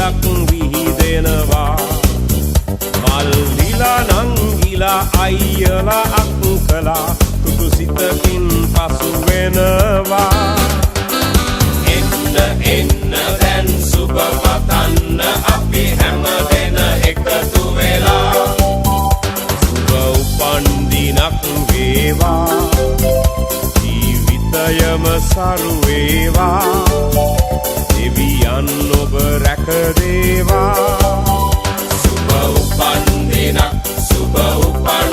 සිතක් විහිදෙනවා මල්ලිලා නංගිලා අයියලා අක්කලා තුටු සිතකින් පසු වෙනවා එන්න එන්න දැන් සුබ පතන්න අපි හැම දෙන එකතු වෙලා සුබ උපන්දිනක් වේවා ජීවිතයම සරු වේවා දෙවියන් ඔබ රැකදේවා සුබ උපන්දිනක් සුබ උපන්